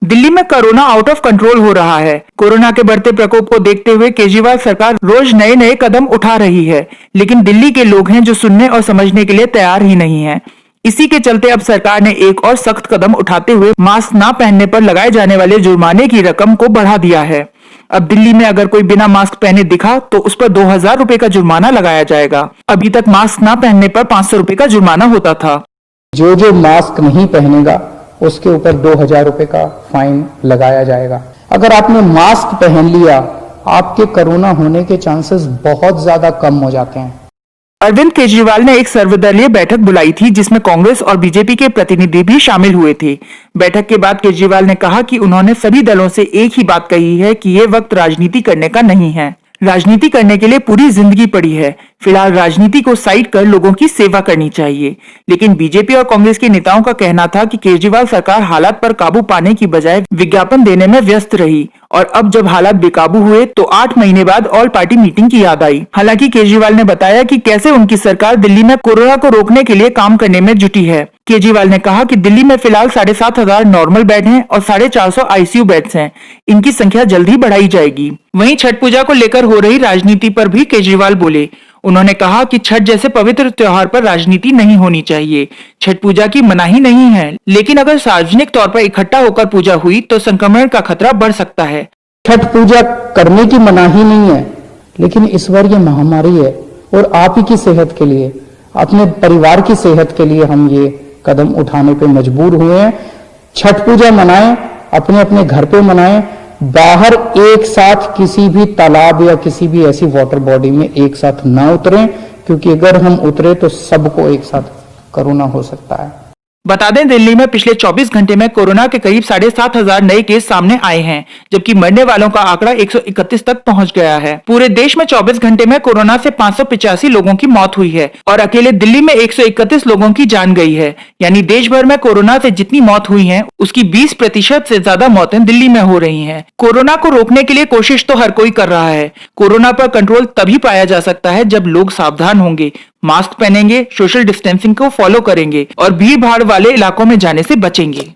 दिल्ली में corona out of control हो रहा है। कोरोना के बढ़ते प्रकोप को देखते हुए केजरीवाल सरकार रोज नए नए कदम उठा रही है, लेकिन दिल्ली के लोग हैं जो सुनने और समझने के लिए तैयार ही नहीं हैं। इसी के चलते अब सरकार ने एक और सख्त कदम उठाते हुए मास्क ना पहनने पर लगाए जाने वाले जुर्माने की रकम को बढ़ा दिया है। अब दिल्ली में अगर कोई बिना मास्क पहने दिखा तो उस पर 2000 रुपए का जुर्माना लगाया जाएगा। अभी तक मास्क ना पहनने पर 500 रुपए का जुर्माना होता था। जो मास्क नहीं पहनेगा उसके ऊपर 2000 रुपए का फाइन लगाया जाएगा। अगर आपने मास्क पहन लिया, आपके कोरोना होने के चांसेस बहुत ज्यादा कम हो जाते हैं। अरविंद केजरीवाल ने एक सर्वदलीय बैठक बुलाई थी जिसमें कांग्रेस और बीजेपी के प्रतिनिधि भी शामिल हुए थे। बैठक के बाद केजरीवाल ने कहा कि उन्होंने सभी दलों से एक ही बात कही है कि ये वक्त राजनीति करने का नहीं है। राजनीति करने के लिए पूरी जिंदगी पड़ी है। फिलहाल राजनीति को साइड कर लोगों की सेवा करनी चाहिए। लेकिन बीजेपी और कांग्रेस के नेताओं का कहना था कि केजरीवाल सरकार हालात पर काबू पाने की बजाय विज्ञापन देने में व्यस्त रही और अब जब हालात बेकाबू हुए तो 8 महीने बाद ऑल पार्टी मीटिंग की याद आई। हालांकि केजरीवाल ने बताया कि कैसे उनकी सरकार दिल्ली में कोरोना को रोकने के लिए काम करने में जुटी है। केजरीवाल ने कहा कि दिल्ली में फिलहाल 7500 नॉर्मल बेड हैं और 450 आईसीयू बेड्स हैं। इनकी संख्या जल्द ही बढ़ाई जाएगी। वहीं छठ पूजा को लेकर हो रही राजनीति पर भी केजरीवाल बोले। उन्होंने कहा कि छठ जैसे पवित्र त्योहार पर राजनीति नहीं होनी चाहिए। छठ पूजा की मनाही नहीं है, लेकिन अगर सार्वजनिक तौर पर इकट्ठा होकर पूजा हुई तो संक्रमण का खतरा बढ़ सकता है। छठ पूजा करने की मनाही नहीं है, लेकिन इस बार ये महामारी है और आप ही की सेहत के लिए, अपने परिवार की सेहत के लिए हम ये कदम उठाने पे मजबूर हुए हैं। छठ पूजा मनाएं, अपने अपने घर पे मनाएं, बाहर एक साथ किसी भी तालाब या किसी भी ऐसी वाटर बॉडी में एक साथ न उतरें, क्योंकि अगर हम उतरे तो सबको एक साथ कोरोना हो सकता है। बता दें, दिल्ली में पिछले 24 घंटे में कोरोना के करीब 7500 नए केस सामने आए हैं, जबकि मरने वालों का आंकड़ा 131 तक पहुंच गया है। पूरे देश में 24 घंटे में कोरोना से 585 लोगों की मौत हुई है और अकेले दिल्ली में 131 लोगों की जान गई है। यानी देश भर में कोरोना से जितनी मौत हुई है उसकी 20% से ज्यादा मौतें दिल्ली में हो रही है। कोरोना को रोकने के लिए कोशिश तो हर कोई कर रहा है। कोरोना पर कंट्रोल तभी पाया जा सकता है जब लोग सावधान होंगे, मास्क पहनेंगे, सोशल डिस्टेंसिंग को फॉलो करेंगे और भीड़ भाड़ वाले इलाकों में जाने से बचेंगे।